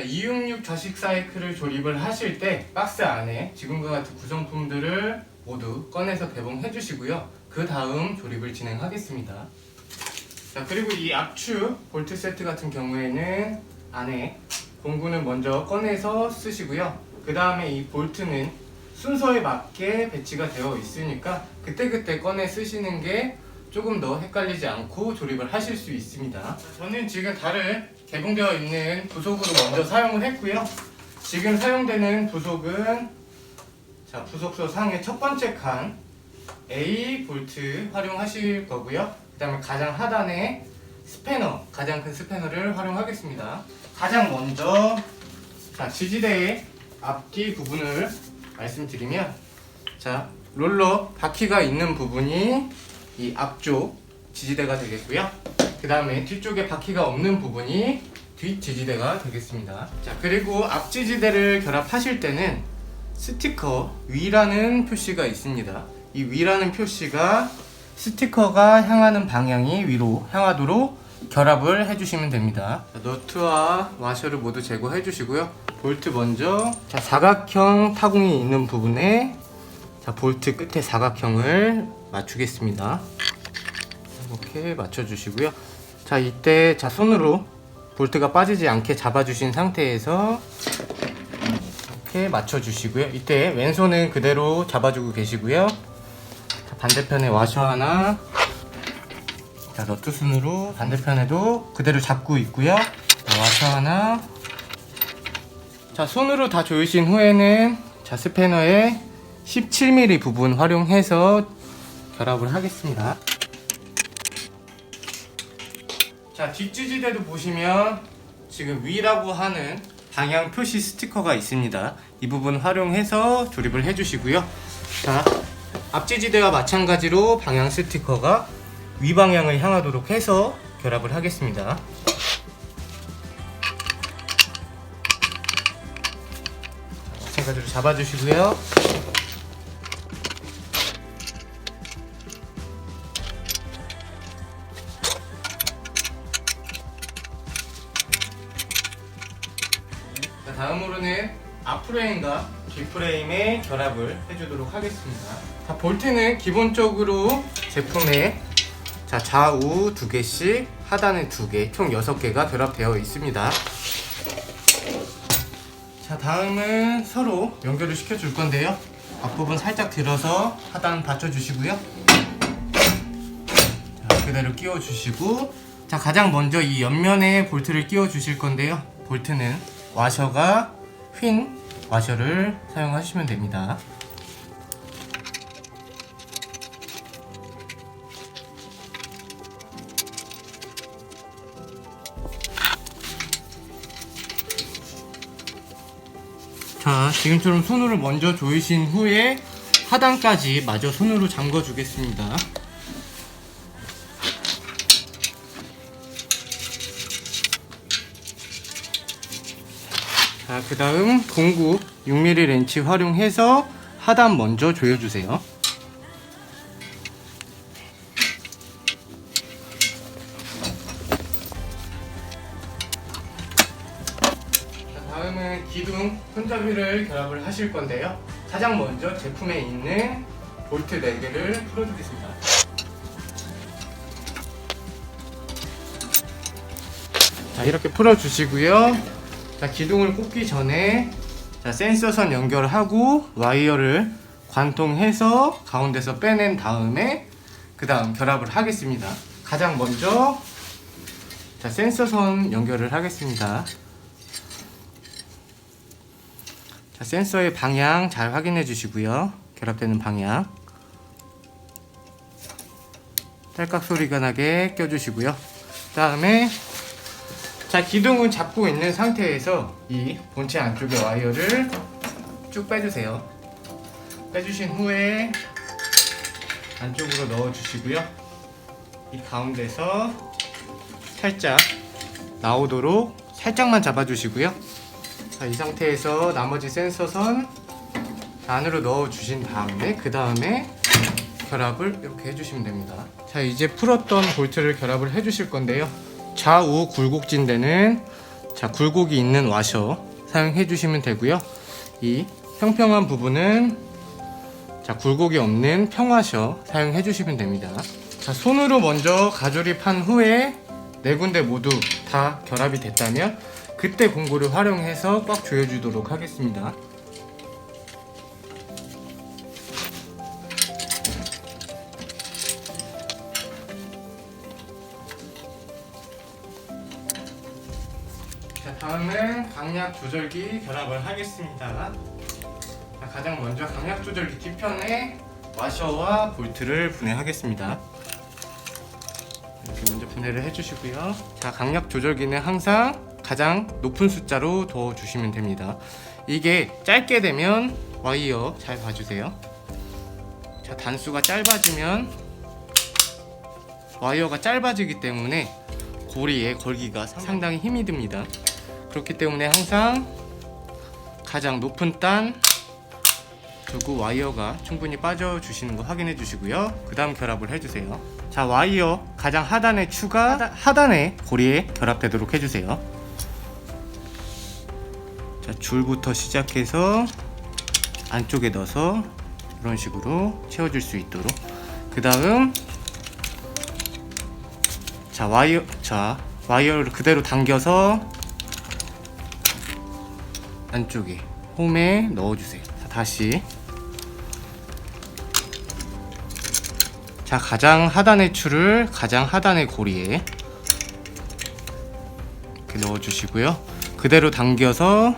자, 266 좌식 사이클을 조립을 하실 때 박스 안에 지금과 같은 구성품들을 모두 꺼내서 개봉해 주시고요. 그 다음 조립을 진행하겠습니다. 자, 그리고 이 압축 볼트 세트 같은 경우에는 안에 공구는 먼저 꺼내서 쓰시고요. 그 다음에 이 볼트는 순서에 맞게 배치가 되어 있으니까 그때그때 꺼내 쓰시는 게 조금 더 헷갈리지 않고 조립을 하실 수 있습니다. 저는 지금 달을 개봉되어 있는 부속으로 먼저 사용을 했고요. 지금 사용되는 부속은 부속서 상의 첫 번째 칸 A 볼트 활용하실 거고요. 그 다음에 가장 하단에 스패너, 가장 큰 스패너를 활용하겠습니다. 가장 먼저 지지대의 앞뒤 부분을 말씀드리면, 롤러 바퀴가 있는 부분이 이 앞쪽 지지대가 되겠고요. 그 다음에 뒤쪽에 바퀴가 없는 부분이 뒷 지지대가 되겠습니다. 그리고 앞 지지대를 결합하실 때는 스티커 위라는 표시가 있습니다. 이 위라는 표시가 스티커가 향하는 방향이 위로 향하도록 결합을 해주시면 됩니다. 너트와 와셔를 모두 제거해 주시고요. 볼트 먼저 사각형 타공이 있는 부분에 볼트 끝에 사각형을 맞추겠습니다. 이렇게 맞춰주시고요. 이때 손으로 볼트가 빠지지 않게 잡아주신 상태에서 이렇게 맞춰주시고요. 이때 왼손은 그대로 잡아주고 계시고요. 반대편에 와셔 하나, 너트 순으로 반대편에도 그대로 잡고 있고요. 와셔 하나. 손으로 다 조이신 후에는 스패너에 17mm 부분 활용해서 결합을 하겠습니다. 뒷지지대도 보시면 지금 위라고 하는 방향 표시 스티커가 있습니다. 이 부분 활용해서 조립을 해주시고요. 앞지지대와 마찬가지로 방향 스티커가 위 방향을 향하도록 해서 결합을 하겠습니다. 마찬가지로 잡아주시고요. 다음으로는 앞프레임과 뒷프레임의 결합을 해주도록 하겠습니다. 볼트는 기본적으로 제품에 좌우 2개씩, 하단에 2개, 총 6개가 결합되어 있습니다. 다음은 서로 연결을 시켜줄 건데요. 앞부분 살짝 들어서 하단 받쳐주시고요. 그대로 끼워주시고, 가장 먼저 이 옆면에 볼트를 끼워주실 건데요. 볼트는 와셔가 휜 와셔를 사용하시면 됩니다. 지금처럼 손으로 먼저 조이신 후에 하단까지 마저 손으로 잠궈 주겠습니다. 그 다음 공구 6mm 렌치 활용해서 하단 먼저 조여주세요. 다음은 기둥 손잡이를 결합을 하실 건데요. 가장 먼저 제품에 있는 볼트 4개를 풀어주겠습니다. 이렇게 풀어주시고요. 기둥을 꽂기 전에 센서선 연결하고 와이어를 관통해서 가운데서 빼낸 다음에 그 다음 결합을 하겠습니다. 가장 먼저 센서선 연결을 하겠습니다. 센서의 방향 잘 확인해 주시고요. 결합되는 방향 딸깍 소리가 나게 껴주시고요. 그 다음에 기둥은 잡고 있는 상태에서 이 본체 안쪽의 와이어를 쭉 빼주세요. 빼주신 후에 안쪽으로 넣어주시고요. 이 가운데서 살짝 나오도록 살짝만 잡아주시고요. 이 상태에서 나머지 센서선 안으로 넣어주신 다음에 그 다음에 결합을 이렇게 해주시면 됩니다. 이제 풀었던 볼트를 결합을 해주실 건데요. 좌우 굴곡진 데는 자, 굴곡이 있는 와셔 사용해 주시면 되고요. 이 평평한 부분은 자, 굴곡이 없는 평와셔 사용해 주시면 됩니다. 자, 손으로 먼저 가조립한 후에 네 군데 모두 다 결합이 됐다면 그때 공구를 활용해서 꽉 조여주도록 하겠습니다. 자, 다음은 강약 조절기 결합을 하겠습니다. 자, 가장 먼저 강약 조절기 뒤편에 와셔와 볼트를 분해하겠습니다. 이렇게 먼저 분해를 해주시고요. 자, 강약 조절기는 항상 가장 높은 숫자로 둬 주시면 됩니다. 이게 짧게 되면 와이어 잘 봐주세요. 자, 단수가 짧아지면 와이어가 짧아지기 때문에 고리에 걸기가 상당히 힘이 듭니다. 그렇기 때문에 항상 가장 높은 단 두고 와이어가 충분히 빠져주시는 거 확인해 주시고요. 그 다음 결합을 해주세요. 자, 와이어 가장 하단의 추가 하단의 고리에 결합되도록 해주세요. 자, 줄부터 시작해서 안쪽에 넣어서 이런 식으로 채워줄 수 있도록. 그 다음 자, 와이어를 그대로 당겨서 안쪽에 홈에 넣어주세요. 자, 다시 자, 가장 하단의 줄을 가장 하단의 고리에 이렇게 넣어주시고요. 그대로 당겨서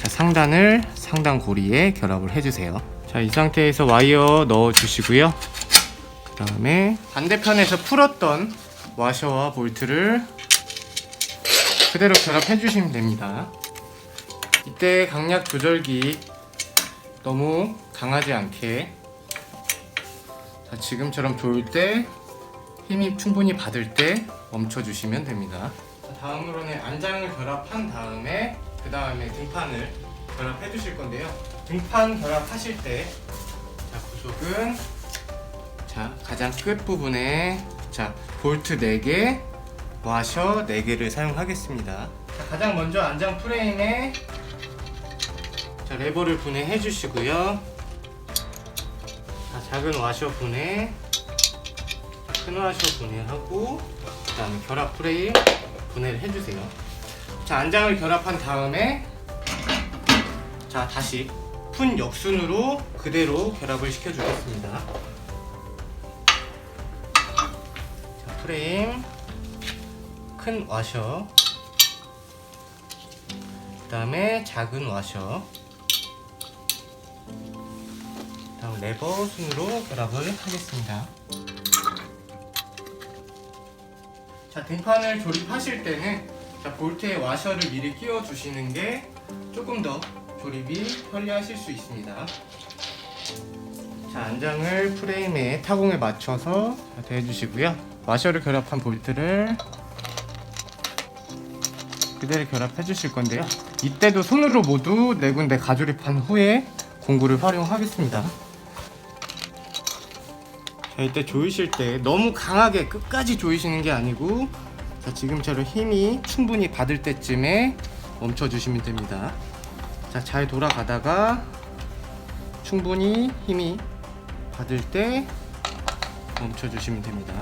자, 상단을 상단 고리에 결합을 해주세요. 자, 이 상태에서 와이어 넣어주시고요. 그 다음에 반대편에서 풀었던 와셔와 볼트를 그대로 결합해 주시면 됩니다. 이때 강약 조절기 너무 강하지 않게 자, 지금처럼 조일 때 힘이 충분히 받을 때 멈춰 주시면 됩니다. 자, 다음으로는 안장을 결합한 다음에 그 다음에 등판을 결합해 주실 건데요. 등판 결합하실 때 자, 구속은 자, 가장 끝 부분에 자, 볼트 4개, 와셔 4개를 사용하겠습니다. 자, 가장 먼저 안장 프레임에 자, 레버를 분해해 주시고요. 자, 작은 와셔 분해, 자, 큰 와셔 분해하고 그 다음에 결합 프레임 분해를 해주세요. 자, 안장을 결합한 다음에 자, 다시 푼 역순으로 그대로 결합을 시켜주겠습니다. 자, 프레임, 큰 와셔, 그 다음에 작은 와셔, 다음 레버 순으로 결합을 하겠습니다. 자, 등판을 조립하실 때는 자, 볼트에 와셔를 미리 끼워 주시는 게 조금 더 조립이 편리하실 수 있습니다. 자, 안장을 프레임에 타공에 맞춰서 대주시고요. 와셔를 결합한 볼트를 그대로 결합해 주실 건데요. 이때도 손으로 모두 4군데 가조립한 후에 공구를 활용하겠습니다. 자, 이때 조이실 때 너무 강하게 끝까지 조이시는 게 아니고 자, 지금처럼 힘이 충분히 받을 때쯤에 멈춰 주시면 됩니다. 자, 잘 돌아가다가 충분히 힘이 받을 때 멈춰 주시면 됩니다.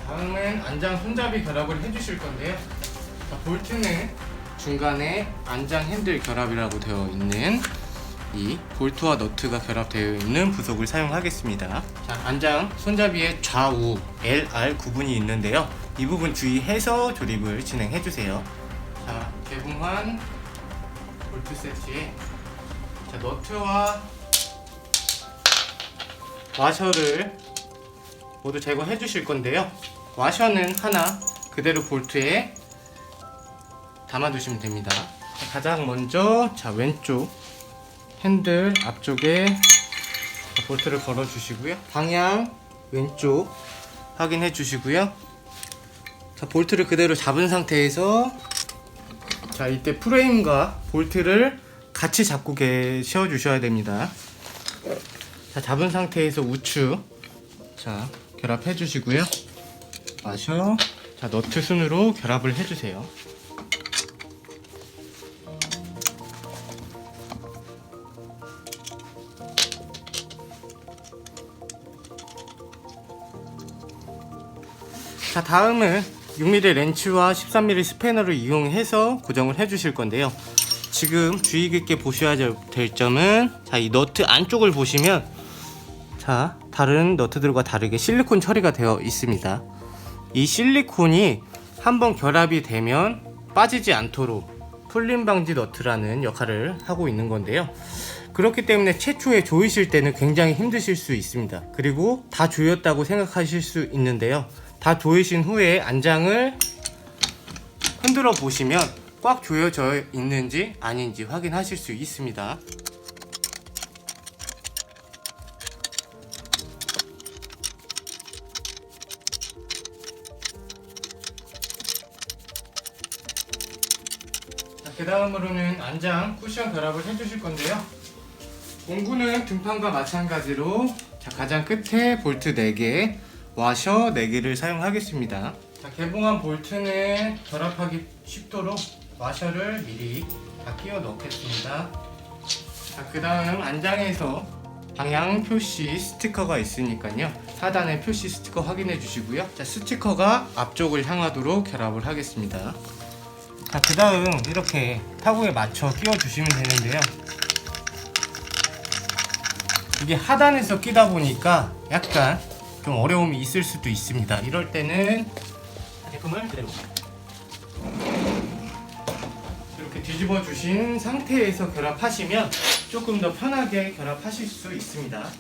다음은 안장 손잡이 결합을 해주실 건데요. 자, 볼트는 중간에 안장 핸들 결합이라고 되어 있는 이 볼트와 너트가 결합되어 있는 부속을 사용하겠습니다. 자, 안장 손잡이의 좌우 LR 구분이 있는데요. 이 부분 주의해서 조립을 진행해 주세요. 자, 개봉한 볼트 세트에 자, 너트와 와셔를 모두 제거해 주실 건데요. 와셔는 하나 그대로 볼트에 담아 두시면 됩니다. 자, 가장 먼저 자, 왼쪽 핸들 앞쪽에 볼트를 걸어 주시고요. 방향 왼쪽 확인해 주시고요. 자, 볼트를 그대로 잡은 상태에서 자, 이때 프레임과 볼트를 같이 잡고 계셔 주셔야 됩니다. 자, 잡은 상태에서 우측 자, 결합해 주시고요. 와셔 자, 너트 순으로 결합을 해주세요. 자, 다음은 6mm 렌치와 13mm 스패너를 이용해서 고정을 해 주실 건데요. 지금 주의 깊게 보셔야 될 점은, 자, 이 너트 안쪽을 보시면, 자, 다른 너트들과 다르게 실리콘 처리가 되어 있습니다. 이 실리콘이 한번 결합이 되면 빠지지 않도록 풀림 방지 너트라는 역할을 하고 있는 건데요. 그렇기 때문에 최초에 조이실 때는 굉장히 힘드실 수 있습니다. 그리고 다 조였다고 생각하실 수 있는데요. 다 조이신 후에 안장을 흔들어 보시면 꽉 조여져 있는지 아닌지 확인하실 수 있습니다. 그 다음으로는 안장 쿠션 결합을 해주실 건데요. 공구는 등판과 마찬가지로, 자, 가장 끝에 볼트 4개, 와셔 4개를 사용하겠습니다. 자, 개봉한 볼트는 결합하기 쉽도록 와셔를 미리 다 끼워 넣겠습니다. 자, 그 다음 안장에서 방향 표시 스티커가 있으니까요, 하단에 표시 스티커 확인해 주시고요. 자, 스티커가 앞쪽을 향하도록 결합을 하겠습니다. 자, 그 다음 이렇게 타구에 맞춰 끼워 주시면 되는데요. 이게 하단에서 끼다 보니까 약간 좀 어려움이 있을 수도 있습니다. 이럴 때는 제품을 그대로 이렇게 뒤집어 주신 상태에서 결합하시면 조금 더 편하게 결합하실 수 있습니다.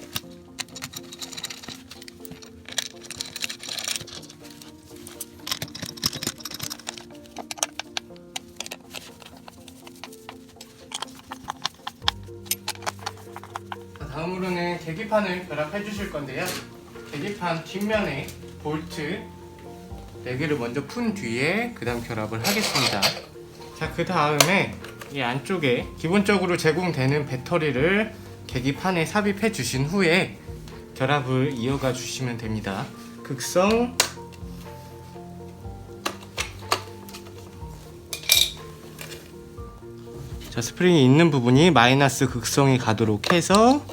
다음으로는 계기판을 결합해 주실 건데요. 계기판 뒷면에 볼트 4개를 먼저 푼 뒤에 그 다음 결합을 하겠습니다. 자, 그 다음에 이 안쪽에 기본적으로 제공되는 배터리를 계기판에 삽입해 주신 후에 결합을 이어가 주시면 됩니다. 극성, 자, 스프링이 있는 부분이 마이너스 극성이 가도록 해서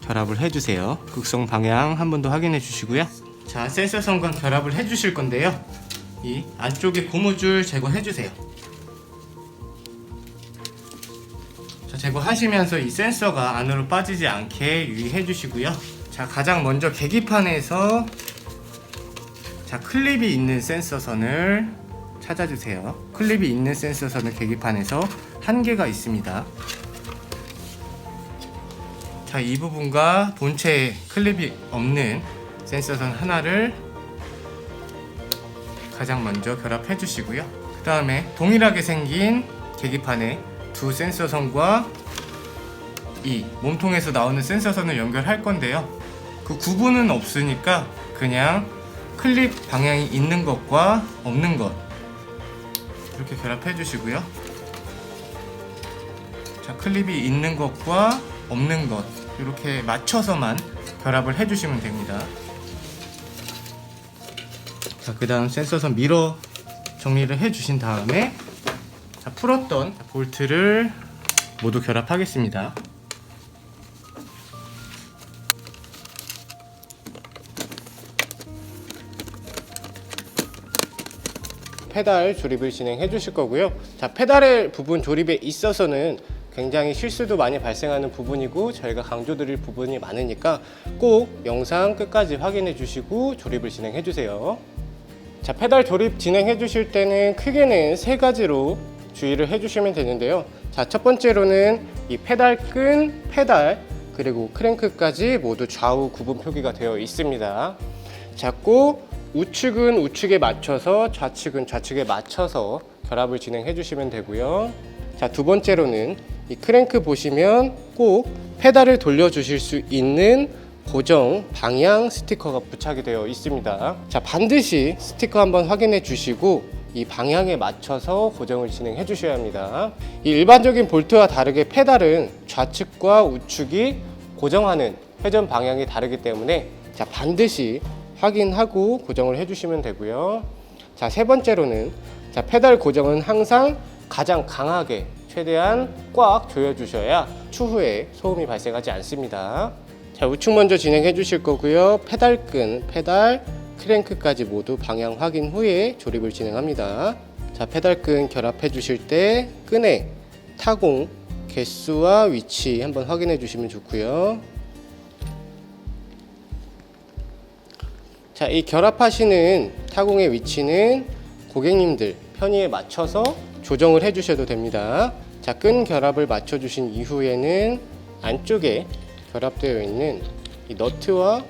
결합을 해주세요. 극성 방향 한 번 더 확인해 주시고요. 자, 센서선과 결합을 해 주실 건데요. 이 안쪽에 고무줄 제거해 주세요. 자, 제거하시면서 이 센서가 안으로 빠지지 않게 유의해 주시고요. 자, 가장 먼저 계기판에서, 자, 클립이 있는 센서선을 찾아주세요. 클립이 있는 센서선을 계기판에서 1개가 있습니다. 자, 이 부분과 본체에 클립이 없는 센서선 하나를 가장 먼저 결합해 주시고요. 그 다음에 동일하게 생긴 계기판에 두 센서선과 이 몸통에서 나오는 센서선을 연결할 건데요. 그 구분은 없으니까 그냥 클립 방향이 있는 것과 없는 것 이렇게 결합해 주시고요. 자, 클립이 있는 것과 없는 것 이렇게 맞춰서만 결합을 해주시면 됩니다. 자, 그 다음 센서선 미러 정리를 해주신 다음에, 자, 풀었던 볼트를 모두 결합하겠습니다. 페달 조립을 진행해 주실 거고요. 자, 페달의 부분 조립에 있어서는 굉장히 실수도 많이 발생하는 부분이고 저희가 강조드릴 부분이 많으니까 꼭 영상 끝까지 확인해 주시고 조립을 진행해 주세요. 자, 페달 조립 진행해 주실 때는 크게는 3가지로 주의를 해 주시면 되는데요. 자, 첫 번째로는 이 페달 끈, 페달 그리고 크랭크까지 모두 좌우 구분 표기가 되어 있습니다. 자, 꼭 우측은 우측에 맞춰서 좌측은 좌측에 맞춰서 결합을 진행해 주시면 되고요. 자, 두 번째로는 이 크랭크 보시면 꼭 페달을 돌려 주실 수 있는 고정 방향 스티커가 부착이 되어 있습니다. 자, 반드시 스티커 한번 확인해 주시고 이 방향에 맞춰서 고정을 진행해 주셔야 합니다. 이 일반적인 볼트와 다르게 페달은 좌측과 우측이 고정하는 회전 방향이 다르기 때문에, 자, 반드시 확인하고 고정을 해주시면 되고요. 자, 세 번째로는 자, 페달 고정은 항상 가장 강하게 최대한 꽉 조여주셔야 추후에 소음이 발생하지 않습니다. 자, 우측 먼저 진행해 주실 거고요. 페달끈, 페달, 크랭크까지 모두 방향 확인 후에 조립을 진행합니다. 자, 페달끈 결합해 주실 때 끈의 타공 개수와 위치 한번 확인해 주시면 좋고요. 자, 이 결합하시는 타공의 위치는 고객님들 편의에 맞춰서 조정을 해 주셔도 됩니다. 자, 끈 결합을 맞춰 주신 이후에는 안쪽에 결합되어 있는 이 너트와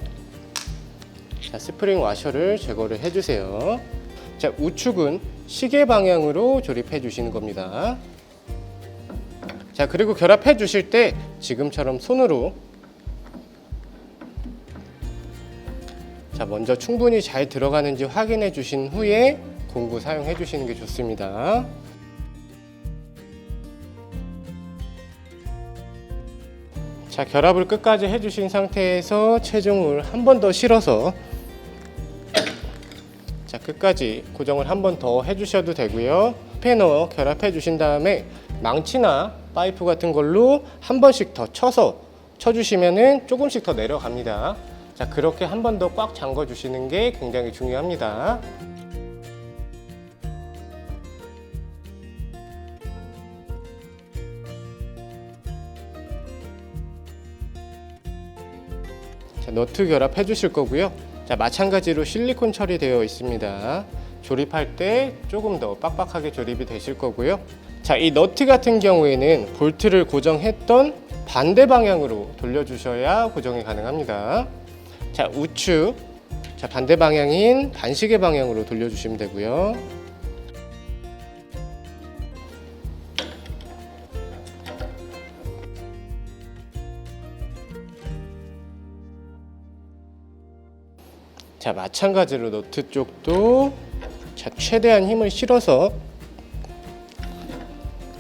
자, 스프링 와셔를 제거를 해 주세요. 자, 우측은 시계 방향으로 조립해 주시는 겁니다. 자, 그리고 결합해 주실 때 지금처럼 손으로 자, 먼저 충분히 잘 들어가는지 확인해 주신 후에 공구 사용해 주시는 게 좋습니다. 자, 결합을 끝까지 해 주신 상태에서 체중을 한 번 더 실어서 자, 끝까지 고정을 한 번 더 해 주셔도 되고요. 스패너 결합해 주신 다음에 망치나 파이프 같은 걸로 한 번씩 더 쳐서 쳐주시면은 조금씩 더 내려갑니다. 자, 그렇게 한 번 더 꽉 잠궈 주시는 게 굉장히 중요합니다. 자, 너트 결합해 주실 거고요. 자, 마찬가지로 실리콘 처리되어 있습니다. 조립할 때 조금 더 빡빡하게 조립이 되실 거고요. 자, 이 너트 같은 경우에는 볼트를 고정했던 반대 방향으로 돌려주셔야 고정이 가능합니다. 자, 우측 자, 반대 방향인 반시계 방향으로 돌려주시면 되고요. 자, 마찬가지로 너트 쪽도 자, 최대한 힘을 실어서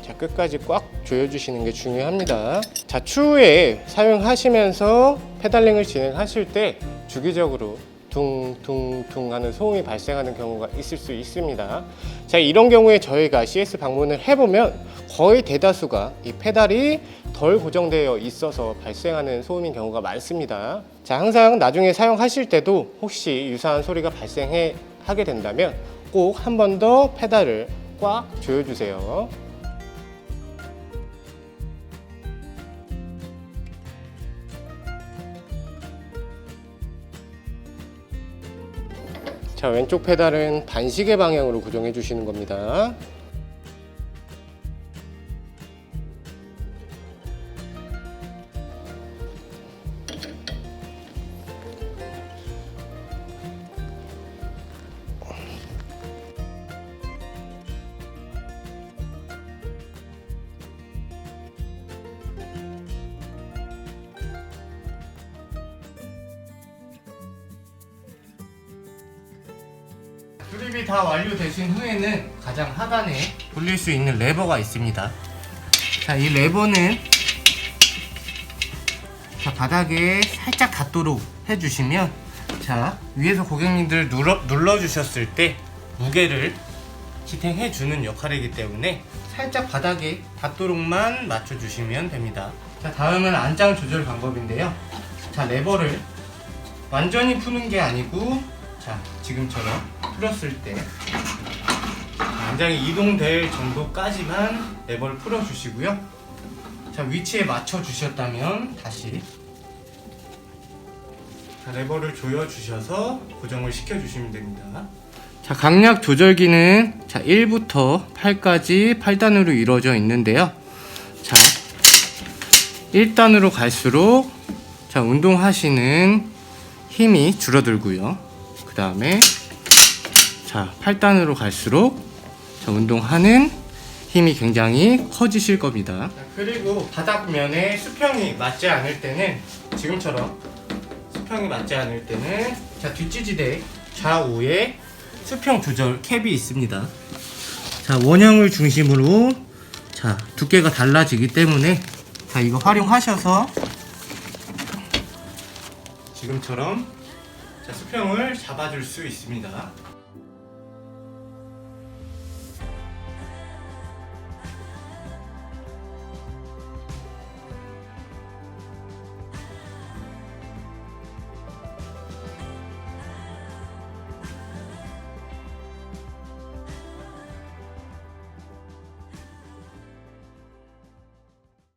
자, 끝까지 꽉 조여주시는 게 중요합니다. 자, 추후에 사용하시면서 페달링을 진행하실 때 주기적으로 둥둥둥 하는 소음이 발생하는 경우가 있을 수 있습니다. 자, 이런 경우에 저희가 CS 방문을 해보면 거의 대다수가 이 페달이 덜 고정되어 있어서 발생하는 소음인 경우가 많습니다. 자, 항상 나중에 사용하실 때도 혹시 유사한 소리가 하게 된다면 꼭 한 번 더 페달을 꽉 조여주세요. 자, 왼쪽 페달은 반시계 방향으로 고정해 주시는 겁니다. 조립이 다 완료되신 후에는 가장 하단에 돌릴 수 있는 레버가 있습니다. 자, 이 레버는 자, 바닥에 살짝 닿도록 해주시면 자, 위에서 고객님들 눌러주셨을 때 무게를 지탱해주는 역할이기 때문에 살짝 바닥에 닿도록만 맞춰주시면 됩니다. 자, 다음은 안장 조절 방법인데요. 자, 레버를 완전히 푸는 게 아니고 자, 지금처럼 풀었을 때 안장이 이동될 정도까지만 레버를 풀어주시고요. 자, 위치에 맞춰 주셨다면 다시 자, 레버를 조여 주셔서 고정을 시켜 주시면 됩니다. 자, 강약 조절기는 자, 1부터 8까지 8단으로 이루어져 있는데요. 자, 1단으로 갈수록 자, 운동하시는 힘이 줄어들고요. 그 다음에 자, 8단으로 갈수록 자, 운동하는 힘이 굉장히 커지실 겁니다. 자, 그리고 바닥면에 수평이 맞지 않을 때는 지금처럼 수평이 맞지 않을 때는 자, 뒷지지대 좌우에 수평 조절 캡이 있습니다. 자, 원형을 중심으로 자, 두께가 달라지기 때문에 자, 이거 활용하셔서 지금처럼 자, 수평을 잡아줄 수 있습니다.